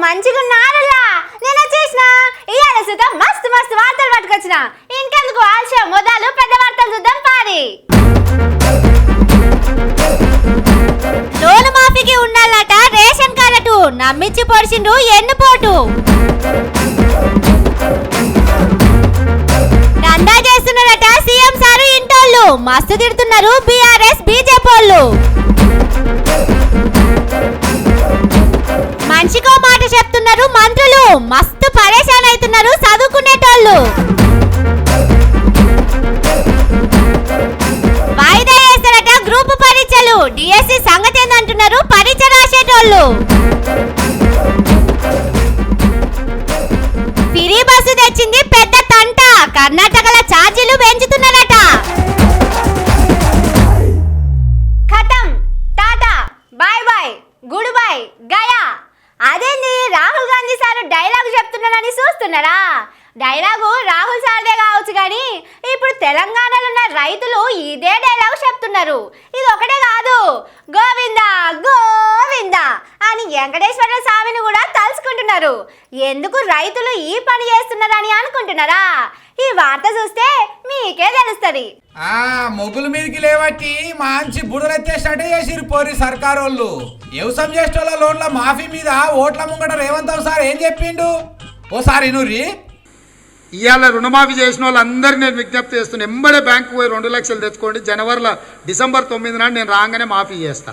మంచిగా ఉన్నారల్లా. నేను వచ్చేసిన ఇవాళ చూద్దాం మస్తు మస్తు వార్తలు పట్టుకొచ్చిన. ఇంకెందుకు ఆలస్యం, మొదలు పెద్ద వార్తలు చూద్దాం పారి. లోను మాఫీకి ఉండాలట రేషన్ కార్డు, నమ్మించి పొడిచిండు ఎన్నుపోటు. దందా చేస్తున్నారట సీఎం సారు ఇంటోళ్ళు, మస్తు తిడుతున్నారు బీఆర్ఎస్ బీజేపీ వాళ్ళు. మనిషికో మాట చెప్తున్నారు మంత్రులు, మస్తు పరేషాన్ అవుతున్నారు చదువుకునేటోళ్ళు. వాయిదా వేస్తారట గ్రూప్ పరీక్షలు, డిఎస్సి సంగతి ఏందంటున్నారు పరీక్ష రాసేటోళ్ళు. ఫ్రీ బస్సు తెచ్చింది పెద్ద తంట, కర్ణాటకలో ఛార్జీలు పెంచుతున్నారట. ఖతం, tata, bye bye, good bye, గయా. అదేంది రాహుల్ గాంధీ సార్ డైలాగ్ చెప్తున్నారని చూస్తున్నారా? డైలాగు రాహుల్ సార్దే కావచ్చు కానీ ఇప్పుడు తెలంగాణలో ఉన్న రైతులు ఇదే డైలాగ్ చెప్తున్నారు. ఇది ఒకటే కాదు, గోవిందా గోవిందా అని వెంకటేశ్వర స్వామిని కూడా తలుచుకుంటున్నారు. ఎందుకు రైతులు ఈ పని చేస్తున్నారని అనుకుంటున్నారా? ఈ వార్త చూస్తే మీకే తెలుస్తుంది. మొగుల మీదకి లేవట్టి మంచి బుడలెత్తేసినట్టే చేసిరు పోరి సర్కారు వాళ్ళు. వ్యవసాయం చేసేటోళ్ళ లోన్ల మాఫీ మీద ఓట్ల ముంగట రేవంత్ సార్ ఏం చెప్పిండు ఓసారి నూరి. ఇవాళ రుణమాఫీ చేసిన వాళ్ళందరికీ నేను విజ్ఞప్తి చేస్తున్నాను, ఎంబడే బ్యాంకు పోయి 2 లక్షలు తెచ్చుకోండి. డిసెంబర్ 9 నాడు నేను రాగానే మాఫీ చేస్తా.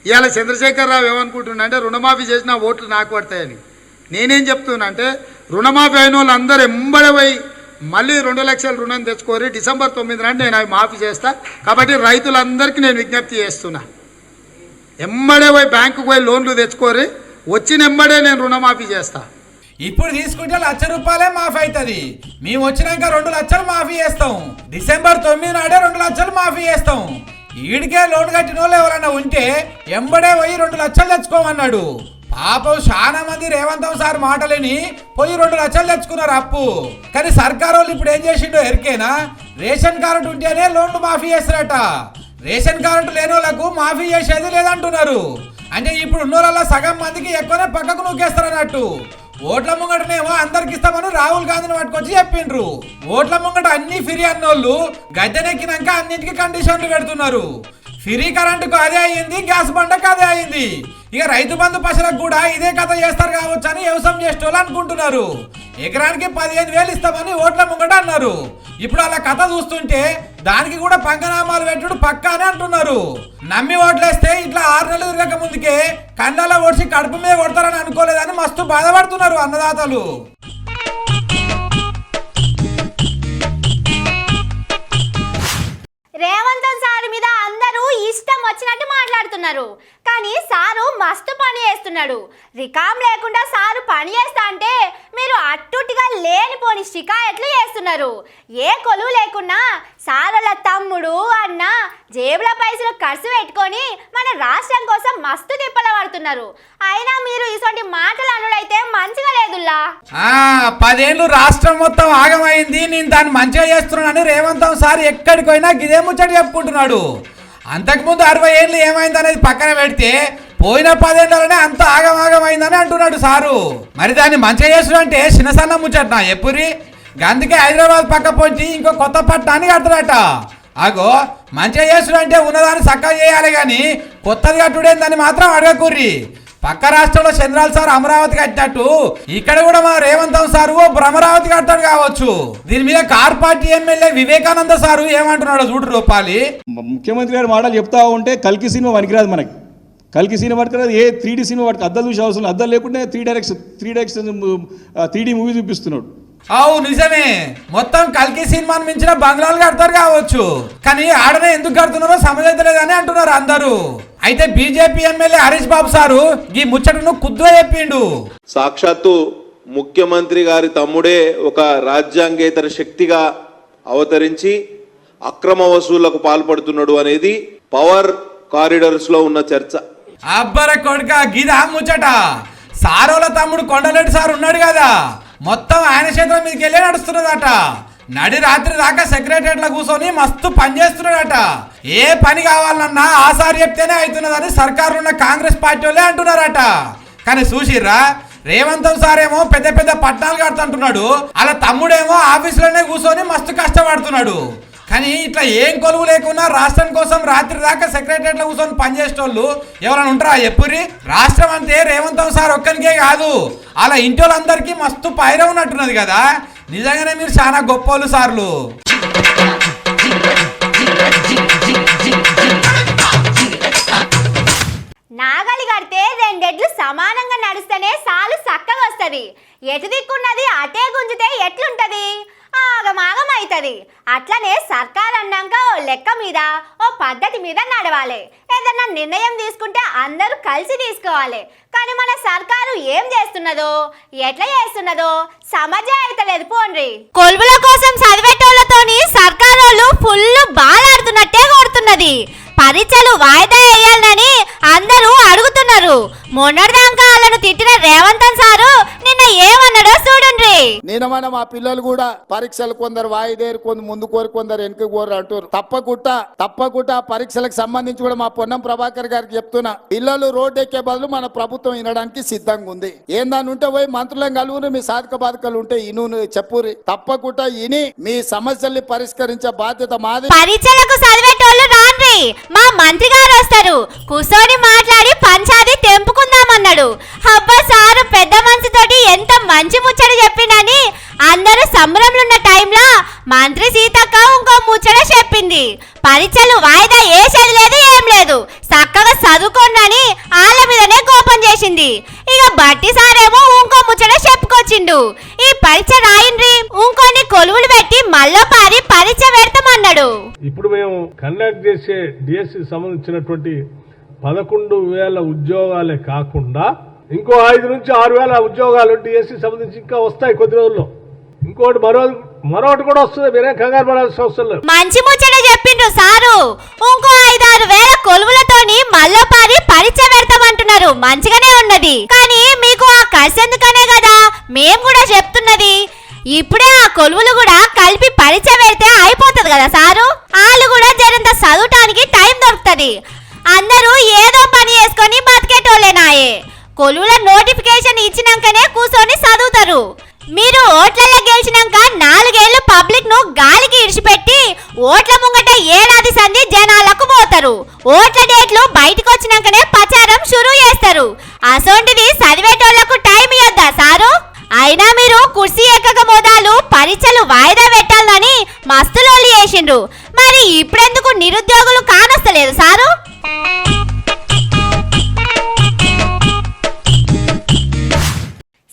ఇవాళ చంద్రశేఖరరావు ఏమనుకుంటున్నా అంటే రుణమాఫీ చేసిన ఓట్లు నాకు పడతాయని. నేనేం చెప్తున్నా అంటే రుణమాఫీ అయిన వాళ్ళందరూ ఎంబడే పోయి మళ్ళీ 2 లక్షల రుణం తెచ్చుకోరి. డిసెంబర్ 9 నాడు నేను అవి మాఫీ చేస్తా. కాబట్టి రైతులందరికీ నేను విజ్ఞప్తి చేస్తున్నా, ఎంబడే పోయి బ్యాంకుకు పోయి లోన్లు తెచ్చుకోరి, వచ్చిన ఎంబడే నేను రుణమాఫీ చేస్తా. ఇప్పుడు తీసుకుంటే ₹1,00,000 మాఫీ అవుతుంది. మేము వచ్చినాక 2 లక్షలు మాఫీ చేస్తాం. డిసెంబర్ 9 నాడే 2 లక్షలు మాఫీ చేస్తాం. ఈడికే లోన్ కట్టిన వాళ్ళు ఎవరన్నా ఉంటే ఎంబడే పోయి 2 లక్షలు తెచ్చుకోమన్నాడు. పాపం చాలా మంది రేవంత్ సార్ మాటలేని పోయి 2 లక్షలు తెచ్చుకున్నారు అప్పు. కానీ సర్కారు వాళ్ళు ఇప్పుడు ఏం చేసిండో ఎరికేనా? రేషన్ కార్డు ఉంటేనే లోన్లు మాఫీ చేస్తారట. రేషన్ కార్డు లేని వాళ్ళకు మాఫీ చేసేది లేదంటున్నారు. అంటే ఇప్పుడు ఉన్న వాళ్ళ సగం మందికి ఎక్కువనే పక్కకు నూకేస్తారన్నట్టు. ఓట్ల ముంగటనేమో అందరికి ఇస్తామని రాహుల్ గాంధీని పట్టుకొచ్చి చెప్పిండ్రు. ఓట్ల ముంగట అన్ని ఫ్రీ అన్నోళ్ళు గద్దెనెక్కినాక అన్నింటికి కండిషన్లు పెడుతున్నారు. ఫ్రీ కరెంటుకు అదే అయ్యింది, గ్యాస్ బండకు అదే అయ్యింది. ఇక రైతు బంధు పశులకు కూడా ఇదే కథ చేస్తారు కావచ్చు అని వ్యవసాయం చేసేటోళ్ళు అనుకుంటున్నారు. ఎకరానికి 15,000 ఇస్తామని ఓట్ల ముంగట అన్నారు. ఇప్పుడు అలా కథ చూస్తుంటే దానికి కూడా పంగనామాలు పెట్టుడు పక్కా అని అంటున్నారు. నమ్మి ఓట్లేస్తే ఇట్లా 6 నెలలు తిరగక ముందుకే కళ్ళలో ఓడిసి కడుపు మీద కొడతారని అనుకోలేదని మస్తు బాధపడుతున్నారు అన్నదాతలు. రేవంత్ సార్ మీద అందరూ ఇష్టం వచ్చినట్టు మాట్లాడుతున్నారు. కానీ సారు మస్తు పని చేస్తున్నాడు. రికామ్ లేకుండా సారు పని చేస్తా అంటే మీరు అట్టుటిగా లేనిపోని షికాయట్లు చేస్తున్నారు. ఏ కొలువు లేకున్నా సారుల తమ్ముడు అన్న జేబుల పైసలు ఖర్చు పెట్టుకొని మన రాష్ట్రం కోసం మస్తు తిప్పల పడుతున్నారు. అయినా మీరు ఇటువంటి మాటలు అనుడైతే మంచిగా లేదుల్లా. 10 ఏళ్ళు రాష్ట్రం మొత్తం ఆగమైంది, నేను దాన్ని మంచిగా చేస్తున్నానని రేవంత్ సార్ ఎక్కడికి పోయినా గిదే ముచ్చట చెప్పుకుంటున్నాడు. అంతకుముందు 60 ఏళ్ళు ఏమైంది అనేది పక్కన పెడితే పోయిన 10 ఏళ్ళనే అంత ఆగమాగమైందని అంటున్నాడు సారు. మరి దాన్ని మంచిగా చేస్తున్నా అంటే చిన్నసన్న ముచ్చట ఎప్పురి. అందుకే హైదరాబాద్ పక్క పొంచి ఇంకో కొత్త పట్టణాన్ని కడతాడట. అగో మంచిగా చేస్తున్నా అంటే ఉన్నదాన్ని చక్కగా చేయాలి కానీ కొత్తది కట్టుడేందని మాత్రం అడగకూర్రి. పక్క రాష్ట్రంలో చంద్రాల సార్ అమరావతి కట్టినట్టు ఇక్కడ కూడా మన రేవంత్ సారు భ్రమరావతి కట్టాడు కావచ్చు. దీని మీద car party MLA Vivekananda sir ఏమంటున్నాడో చూడు రూపాలి. ముఖ్యమంత్రి గారి మాటలు చెప్తా ఉంటే కల్కి సినిమా పనికిరాదు. మనకి కల్కి సినిమా పట్టుకురాదు, ఏ 3D సినిమా పట్టుకు అద్దలు చూసే అవసరం. అద్దలు లేకుంటే 3D మూవీ చూపిస్తున్నాడు. అవు నిజమే, మొత్తం కల్కి సినిమాను మించిన బంగ్లాలు కడతారు కావచ్చు. కానీ ఆడనే ఎందుకు కడుతున్నారో సమజైతలేదని అంటున్నారు అందరూ. అయితే బీజేపీ ఎమ్మెల్యే హరీష్ బాబు సారు ఈ ముచ్చటను కుద్దుగా చెప్పిండు. సాక్షాత్తు ముఖ్యమంత్రి గారి తమ్ముడే ఒక రాజ్యాంగేతర శక్తిగా అవతరించి అక్రమ వసూళ్లకు పాల్పడుతున్నాడు అనేది పవర్ కారిడార్స్ లో ఉన్న చర్చ. అబ్బర కొడుక గిదా ముచ్చట. సారోల తమ్ముడు కొండలెడ్డి సార్ ఉన్నాడు కదా, మొత్తం ఆయన చేతుల మీదకి వెళ్ళి నడుస్తున్నదట. నడి రాత్రి దాకా సెక్రటరియట్ లో కూర్చొని మస్తు పని చేస్తున్నాడట. ఏ పని కావాలన్నా ఆసారి చెప్తేనే అవుతున్నదని సర్కారులో ఉన్న కాంగ్రెస్ పార్టీ వాళ్ళే అంటున్నారట. కానీ చూసిర్రా, రేవంతం సార్ ఏమో పెద్ద పెద్ద పట్టాలు కడుతుంటున్నాడు, అలా తమ్ముడేమో ఆఫీసులోనే కూర్చొని మస్తు కష్టపడుతున్నాడు. కానీ ఇట్లా ఏం కొలువు లేకున్నా రాష్ట్రం కోసం రాత్రి దాకా సెక్రటరియట్లో కూర్చొని పనిచేసేటోళ్ళు ఎవరైనా ఉంటారా ఎప్పురి? రాష్ట్రం అంతే రేవంతం సార్ ఒక్కరికే కాదు, అలా ఇంటి వాళ్ళందరికీ మస్తు పైర ఉన్నట్టున్నది కదా. నిజంగానే మీరు చాలా గొప్పోళ్ళు సార్లు. నాగలి కడితే రెండెడ్లు సమానంగా నడుస్తేనే సాలు చక్కగా వస్తుంది. ఎటు దిక్కున్నది అటే గుంజితే ఎట్లుంటది? ఆగమాగం అవుతుంది. అట్లనే సర్కార్ అన్నాక ఓ లెక్క మీద ఓ పద్ధతి మీద నడవాలి. ఏదన్నా నిర్ణయం తీసుకుంటే అందరూ కలిసి తీసుకోవాలి. కానీ మన సర్కారు ఏం చేస్తున్నదో ఎట్లా చేస్తున్నదో సమజే అయితలేదు. పోండ్రి కొలువుల కోసం చదివేటోళ్లతోని సర్కారు వాళ్ళు ఫుల్ బాలాడుతున్నట్టే కొడుతున్నది. పరీక్షలు వాయిదా వేయాలని అందరూ అడుగుతున్నారు. మొన్నటిదాకా వాళ్ళను తిట్టిన రేవంతం సారు నిన్న ఏమన్నాడో చూడండి. నేనమైన మా పిల్లలు కూడా పరీక్షలు కొందరు వాయిదేరు, కొందరు ముందు కోరి, కొందరు వెనుక కోరు అంటారు. తప్పకుండా పరీక్షలకు సంబంధించి కూడా మా పొన్నం ప్రభాకర్ గారికి చెప్తున్నా, పిల్లలు రోడ్డు ఎక్కే బదులు మన ప్రభుత్వం వినడానికి సిద్ధంగా ఉంది. ఏందని ఉంటే పోయి మంత్రులను కలువురు, మీ సాధక బాధకాలు ఉంటే ఇను చెప్పురి. తప్పకుండా ఇని మీ సమస్యల్ని పరిష్కరించే బాధ్యత మాది. పరీక్షలకు చదివేటోళ్ళు రాండి, మా మంత్రి గారు వస్తారు, కూర్చొని మాట్లాడి పంచాది తెంపుకుందామన్నాడు. అబ్బా సారు పెద్ద మనసుతోటి ఎంత మంచి ముచ్చట చెప్పిండని అందరూ సంబరంలో ఉన్న టైంలో మంత్రి సీతక్క ఇంకో ముచ్చట చెప్పింది. పరీక్షలు వాయిదా వేసేది లేదు, ఏం లేదు, చక్కగా చదువుకోండి వాళ్ళ మీదనే కోపం చేసింది. ఇక బట్టి సారేమో ఇంకో ముచ్చట చెప్పుకొచ్చిండు. ఈ పరీక్ష రాయండ్రి, ఇంకొన్ని కొలువులు పెట్టి మళ్ళీ పారి పరీక్ష పెడతామన్నాడు. ఇప్పుడు మేము కండక్ట్ చేసే డిఎస్సి సంబంధించినటువంటి 11,000 ఉద్యోగాలే కాకుండా ఇంకో 5 నుంచి 6,000 ఉద్యోగాలు డిఎస్సి సంబంధించి ఇంకా వస్తాయి కొద్ది రోజుల్లో. ఇంకోటి మరొకటి కూడా వస్తుంది, మీరే కంగారు పడాల్సిన అవసరం లేదు. మంచి ముచ్చట చెప్పిండ్రు సారు. ఇంకో 5-6 వేల కొలువులతోని మళ్ళపారి పరీక్ష పెడతామంటున్నారు. మంచిగానే ఉన్నది, కానీ మీకు ఆ ఖర్చు ఎందుకనే కదా మేము కూడా చెప్తున్నది. ఇప్పుడే ఆ కొలువులు కూడా కలిపి పరీక్ష పెడితే అయిపోతుంది కదా సారు. వాళ్ళు కూడా జరంత చదువుటానికి టైం దొరుకుతుంది. అందరూ ఏదో పని చేసుకొని బతికేటోళ్ళేనాయే. కొలువుల నోటిఫికేషన్ ఇచ్చినాకనే కూర్చొని చదువుతారు. మీరు ఓట్లలో గెలిచినాక 4 ఏళ్ళు పబ్లిక్ ను గాలికి ఇడిచిపెట్టి ఓట్ల ముంగట ఏడాది సంధి జనాలకు పోతారు. ఓట్ల డేట్లు బయటకు వచ్చినాకనే ప్రచారం షురూ చేస్తారు. అసోంటిది చదివేటోళ్లకు టైం ఇవ్వద్దా సారు? అయినా మీరు కుర్సీ ఎక్కక మోదాలు పరీక్షలు వాయిదా పెట్టాలని మస్తులోళ్ళు చేసిండ్రు. మరి ఇప్పుడెందుకు నిరుద్యోగులు కానొస్తలేదు సారు?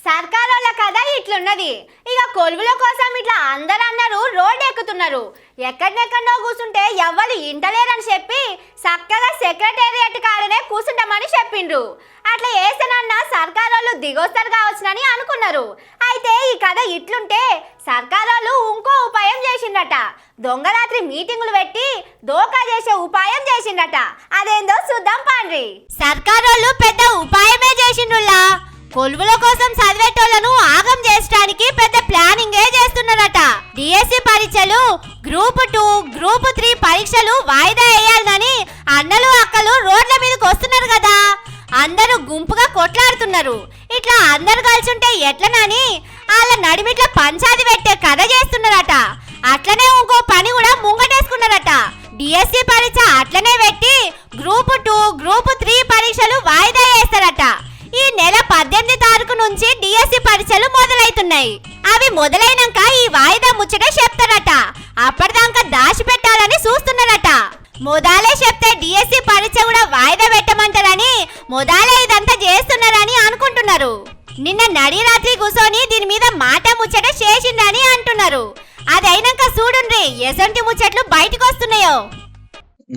సర్కారోళ్ళ కథ ఇట్లున్నది. ఇక కొలువుల కోసం ఇట్లా అందరూ రోడ్డు ఎక్కుతున్నారు. ఎక్కడెక్కడో కూర్చుంటే ఎవ్వరు ఇంటలేరని చెప్పి చక్కగా సెక్రటేరియట్ కాడనే కూర్చుంటామని చెప్పిండ్రు. అట్లా వేస్తేనన్నా సర్కారోళ్ళు దిగొస్తారు కావచ్చునని అనుకున్నారు. అయితే ఈ కథ ఇట్లుంటే సర్కారోళ్ళు ఇంకో ఉపాయం చేసిండట. దొంగరాత్రి మీటింగులు పెట్టి దోకా చేసే ఉపాయం చేసిండట. అదేందో చూద్దాం పాండ్రి. సర్కారోళ్ళు పెద్ద ఉపాయమే చేసిండ్రులా. కొలువుల కోసం చదివేటోళ్లను ఆగం చేయడానికి పెద్ద ప్లానింగే చేస్తున్నారట. డిఎస్సి పరీక్షలు గ్రూప్ 2, గ్రూప్ 3 పరీక్షలు వాయిదా వేయాలని అన్నలు అక్కలు రోడ్ల మీదకి వస్తున్నారు కదా. అందరూ గుంపుగా కొట్లాడుతున్నారు. ఇట్లా అందరు కలిసి ఉంటే ఎట్లనని వాళ్ళ నడిమిట్ల పంచాది పెట్టే కథ చేస్తున్నారట. అట్లనే ఇంకో పని కూడా ముంగటేసుకున్నారట. డిఎస్సి పరీక్ష అట్లనే పెట్టి గ్రూప్ 2, గ్రూప్ 3 పరీక్షలు వాయిదా వేస్తారట. ఈ నెల 18 తారీఖు నుంచి డిఎస్సి పరీక్షలు మొదలైతున్నాయి. అవి మొదలైనాక ఈ వాయిదా ముచ్చట చెప్తారట. అప్పటిదాకా దాచి పెట్టాలని చూస్తున్నారట. మొదలే చెప్తే డిఎస్సి పరీక్ష కూడా వాయిదా పెట్టమంటారని మొదలే ఇదంతా చేస్తున్నారని అనుకుంటున్నారు. నిన్న నడి రాత్రి కూర్చొని దీని మీద మాట ముచ్చట చేసిందని అంటున్నారు. అది అయినాక చూడండి ఎసంటి ముచ్చట్లు బయటకు వస్తున్నాయో.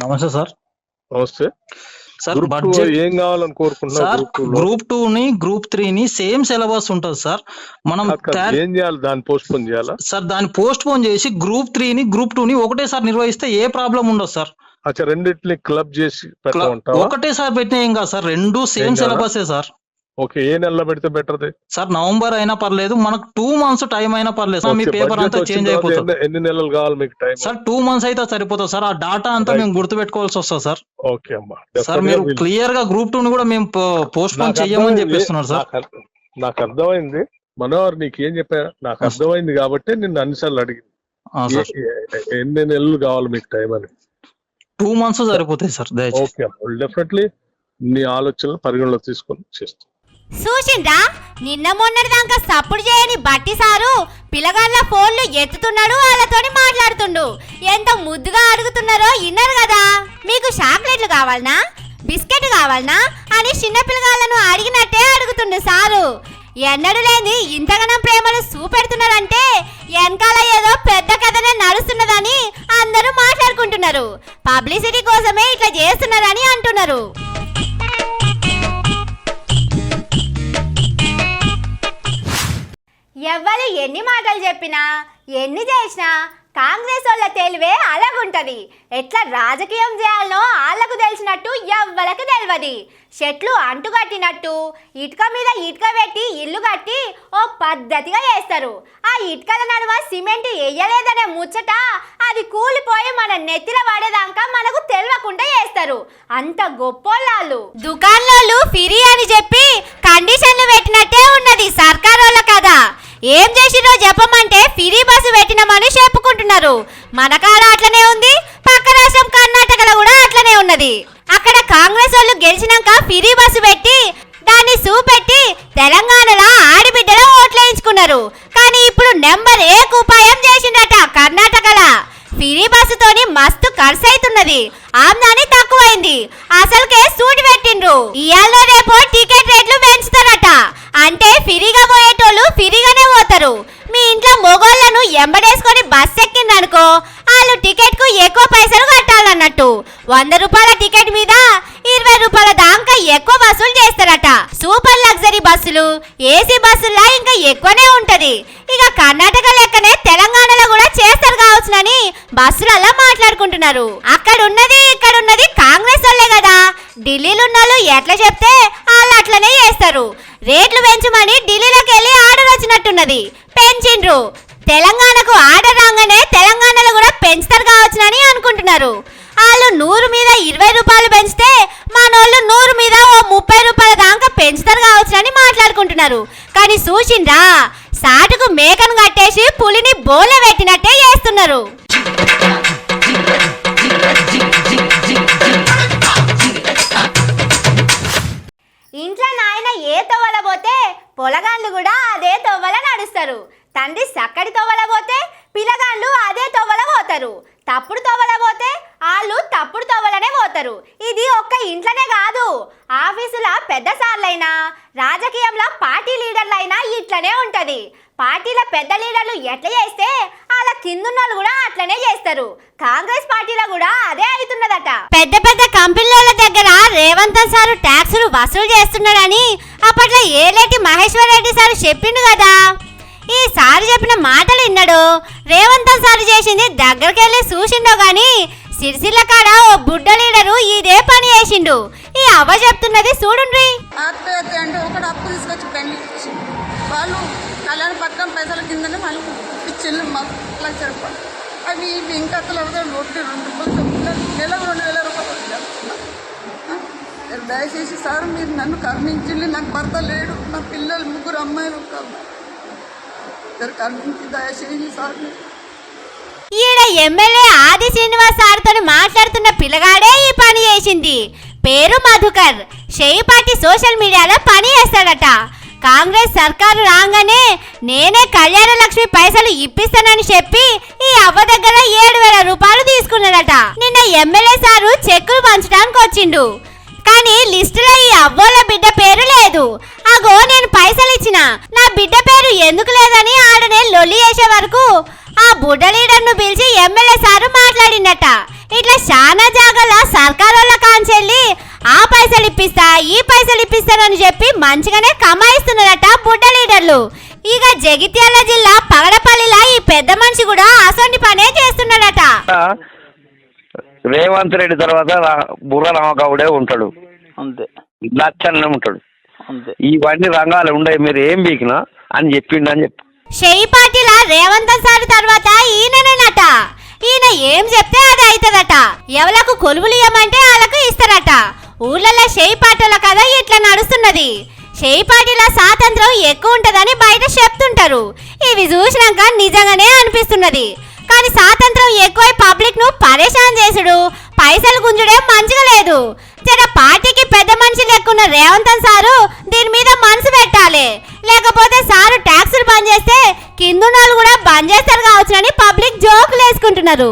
నమస్తే సార్. నమస్తే సార్, బడ్జెట్ ఏం కావాలని కోరుకుంటున్నారు? సార్ గ్రూప్ 2 ని గ్రూప్ 3 ని సేమ్ సిలబస్ ఉంటుంది సార్. మనం ఏం చేయాలి? దాన్ని పోస్ట్ పోన్ చేయాలా సార్? దాన్ని పోస్ట్ పోన్ చేసి గ్రూప్ 3 ని గ్రూప్ 2 ని ఒకటేసారి నిర్వహిస్తే ఏ ప్రాబ్లం ఉండదు సార్. అచ్చా, రెండింటిని క్లబ్ చేసి ఒకటేసారి పెట్టినా ఏం కాదు సార్. రెండు సేమ్ సిలబసే సార్. ఓకే, ఏ నెలలో పెడితే బెటర్ సార్? నవంబర్ అయినా పర్లేదు, మనకు 2 months టైం అయినా పర్లేదు సార్. మీ పేపర్ అంతా చేంజ్ అయిపోతుంది. ఎన్ని నెలలు కావాలి మీకు టైం? సార్ 2 months అయితే సరిపోతుంది సార్. ఆ డాటా అంతా మేము గుర్తు పెట్టుకోవాల్సి వస్తుంది సార్. ఓకే అమ్మా. సార్ మీరు క్లియర్ గా గ్రూప్ 2 ని కూడా మేము పోస్ట్ పోన్ చెయ్యమని చెప్పిస్తున్నారు సార్. నాకు అర్థమైంది మనోహర్, నీకేం చెప్పా నాకు అర్థమైంది కాబట్టి నిన్ను అన్నిసార్లు అడిగింది. సార్ ఎన్ని నెలలు కావాలి మీకు టైం అని? 2 months సరిపోతాయి సార్. దయచేసి ఓకే, డెఫినెట్లీ నీ ఆలోచనలు పరిగణలో తీసుకొని చేస్తాం. చూసిండ్రా, నిన్న మొన్నటి దాకా సప్పుడు చేయని బట్టి సారు పిల్లగాళ్ళ ఫోన్లు ఎత్తుతున్నాడు, వాళ్ళతోని మాట్లాడుతుండు. ఎంత ముద్దుగా అడుగుతున్నారో ఇన్నారు కదా. మీకు చాక్లెట్లు కావాలనా, బిస్కెట్ కావాలనా అని చిన్న పిల్లగాళ్ళను అడిగినట్టే అడుగుతుండు సారు. ఎన్నడూ లేని ఇంతగానం ప్రేమను చూపెడుతున్నారంటే వెనకాల ఏదో పెద్ద కథనే నడుస్తున్నదని అందరూ మాట్లాడుకుంటున్నారు. పబ్లిసిటీ కోసమే ఇట్లా చేస్తున్నారని అంటున్నారు. ఎవ్వరు ఎన్ని మాటలు చెప్పినా ఎన్ని చేసినా కాంగ్రెస్ వాళ్ళ తెలివే అలాగుంటది. ఎట్లా రాజకీయం చేయాలనో వాళ్ళకు తెలిసినట్టు ఎవ్వరికి తెలియదు. చెట్లు అంటుకట్టినట్టు ఇటుక మీద ఇటుక పెట్టి ఇల్లు కట్టి ఓ పద్ధతిగా చేస్తారు. ఆ ఇటుకల నడుమ సిమెంట్ వేయలేదనే ముచ్చట అది కూలిపోయి మన నెత్తిన పడేదాకా మనకు తెలియకుండా చేస్తారు. అంత గొప్పోళ్ళు. దుకాణాలు ఫ్రీ అని చెప్పి కండిషన్లు పెట్టినట్టే ఉన్నది సర్కార్ వాళ్ళ కదా. ఏం చేసిరో చెప్పమంటే ఫ్రీ బస్సు పెట్టినామని చెప్పుకుంటున్నారు. మన కాడ అట్లనే ఉంది, పక్క రాష్ట్రం కర్ణాటకలో కూడా అట్లనే ఉన్నది. అక్కడ కాంగ్రెస్ వాళ్ళు గెలిచినాక ఫ్రీ బస్సు పెట్టి దాన్ని చూపెట్టి తెలంగాణలో ఆడిబిడ్డలో ఓట్లేయించుకున్నారు. కానీ ఇప్పుడు నెంబర్ 1 ఉపాయం చేసిండట కర్ణాటకలో. ఫ్రీ బస్సుతోని మస్తు ఖర్చు అవుతున్నది, ఆమ్దాని తక్కువైంది. అసలుకే సూటి పెట్టిండ్రు. ఇవాళ రేపు టికెట్ రేట్లు పెంచుతారట. అంటే ఫ్రీగా పోయేటోళ్ళు ఫ్రీగానే పోతారు. మీ ఇంట్లో మొగోళ్ళను ఎంబడేసుకొని బస్సు ఎక్కిందనుకో వాళ్ళు టికెట్ కు ఎక్కువ పైసలు కట్టాలన్నట్టు. 100 రూపాయల టికెట్ మీద 20 రూపాయల దాకా ఎక్కువ వసూలు చేస్తారట. సూపర్ లగ్జరీ బస్సులు, ఏసీ బస్సుల్లో ఇంకా ఎక్కువనే ఉంటది. ఇక కర్ణాటక లెక్కనే తెలంగాణలో కూడా చేస్తారు కావచ్చునని బస్సులలో మాట్లాడుకుంటున్నారు. అక్కడ ఉన్నది ఇక్కడ ఉన్నది కాంగ్రెస్ వాళ్ళే కదా. ఢిల్లీలో ఉన్నోళ్ళు ఎట్లా చెప్తే వాళ్ళు అట్లనే చేస్తారు. రేట్లు పెంచమని ఢిల్లీలోకి వెళ్ళి ఆర్డర్ వచ్చినట్టున్నది, పెంచిండ్రు. తెలంగాణకు ఆర్డర్ రాగానే తెలంగాణలో కూడా పెంచుతారు కావచ్చునని అనుకుంటున్నారు. వాళ్ళు 100 మీద 20 రూపాయలు పెంచితే మనోళ్ళు 100 మీద ఓ 30 రూపాయల దాకా పెంచుతారు కావచ్చునని మాట్లాడుకుంటున్నారు. కానీ చూసిండ్రా, సాటుకు మేకను కట్టేసి పులిని బోల పెట్టినట్టే చేస్తున్నారు. ఇంట్లో నాయన ఏ తవ్వల పోతే పొలగాండ్లు కూడా అదే తవ్వల నడుస్తారు. తండ్రి చక్కడి తవ్వల పోతే పిల్లగాండ్లు అదే తవ్వల పోతారు. తప్పుడు తవ్వల పోతే వాళ్ళు తప్పుడు తవ్వలనే పోతారు. ఇది ఒక్క ఇంట్లోనే కాదు, ఆఫీసుల పెద్ద సార్లైనా రాజకీయంలో పార్టీ లీడర్లైనా ఇట్లనే ఉంటది. పార్టీల పెద్ద లీడర్లు ఎట్లా చేస్తే వాళ్ళ కిందున్నోళ్ళు కూడా అట్లనే చేస్తారు. కాంగ్రెస్ పార్టీలో కూడా అదే అవుతున్నదట. పెద్ద పెద్ద కంపెనీల దగ్గర రేవంత్ సారు ట్యాక్సులు వసూలు చేస్తున్నాడని అప్పట్లో ఏలేటి మహేశ్వర్ రెడ్డి సారు చెప్పిండు కదా. ఈ సారు చెప్పిన మాటలు విన్నాడు. రేవంత్ సారు చేసింది దగ్గరికి వెళ్ళి చూసిండో గాని సిరిసిల్ల కాడ ఓ బుడ్డ లీడరు ఇదే పని చేసిండు. ఈ అవ్వ చెప్తున్నది చూడుండ్రి. ఆత్మహత్య అంటే ఒకటి అప్పు తీసుకొచ్చి పెళ్లి వాళ్ళు కళ్యాణ పత్రం పైసల కిందనే వాళ్ళు ఇచ్చిండ్రు మాకు 1 లక్ష రూపాయలు. అవి ఇవి ఇంకా అసలు ఒకటి 2 రూపాయలు నెలకు 2000 రూపాయలు వచ్చారు. దయచేసి సార్ మీరు నన్ను కరుణించింది. నాకు భర్త లేడు, నా పిల్లలు 3 అమ్మాయిలు, ఒక అమ్మాయి. కరుణించి దయచేసి సార్. ఈడ ఎమ్మెల్యే ఆది శ్రీనివాస్ సార్తో మాట్లాడుతున్న పిల్లగాడే ఈ పని చేసింది. పేరు మధుకర్. షేయిపాటి సోషల్ మీడియాలో పని చేస్తాడట. కాంగ్రెస్ సర్కారు రాగానే నేనే కళ్యాణ లక్ష్మి పైసలు ఇప్పిస్తానని చెప్పి ఈ అవ్వ దగ్గర 7,000 రూపాయలు తీసుకున్నాడట. నిన్న ఎమ్మెల్యే సారు చెక్కులు పంచడానికి వచ్చిండు. కానీ లిస్టులో ఈ అవ్వోళ్ళ బిడ్డ పేరు లేదు. అగో నేను పైసలు ఇచ్చిన, నా బిడ్డ పేరు ఎందుకు లేదని ఆడనే లొల్లి చేసే వరకు ఆ బుడ్డ లీడర్ను పిలిచి ఎమ్మెల్యే సారు మాట్లాడిందట. ఇట్లా చాలా జాగాల సర్కారోళ్ళ కాంచెల్లి ఆ పైసలు ఇప్పిస్తా ఈ పైసలు ఇప్పిస్తానని చెప్పి మంచిగానే కమాయిస్తున్నారట బుడ్డ లీడర్లు. ఇక జగిత్యాల జిల్లా పగడపల్లిలో ఈ పెద్ద మనిషి కూడా అసొంటి పనే చేస్తున్నాడట. రేవంత్ రెడ్డి తర్వాత బుర్ర రామగౌడే ఉంటాడు, అంతే. లచ్చన్నే ఉంటాడు, అంతే. ఇవన్నీ రంగాలు ఉండే, మీరు ఏం బీకినా అని చెప్పిండు అని చెప్పి షేయిపాటిలా రేవంత్ సార్ తర్వాత ఈయననేనట. ఈయన ఏం చెప్తే అది అవుతుందట. ఎవలకు కొలువులు ఇవ్వమంటే వాళ్ళకు ఇస్తారట. ఊళ్ళలో షేయిపాటల కదా ఇట్లా నడుస్తున్నది. చేయి పార్టీల స్వాతంత్రం ఎక్కువ ఉంటదని బయట చెప్తుంటారు. ఇవి చూసినాక నిజంగానే అనిపిస్తున్నది. కానీ స్వాతంత్రం ఎక్కువై పబ్లిక్ ను పరేషాన్ చేసుడు, పైసలు గుంజుడే మంచిగా లేదు. జర పార్టీకి పెద్ద మనిషి లెక్కున్న రేవంత్ సారు దీని మీద మనసు పెట్టాలి. లేకపోతే సారు ట్యాక్సులు బంద్ చేస్తే కిందున్నోళ్ళు కూడా బంద్ చేస్తారు కావచ్చునని పబ్లిక్ జోకులు వేసుకుంటున్నారు.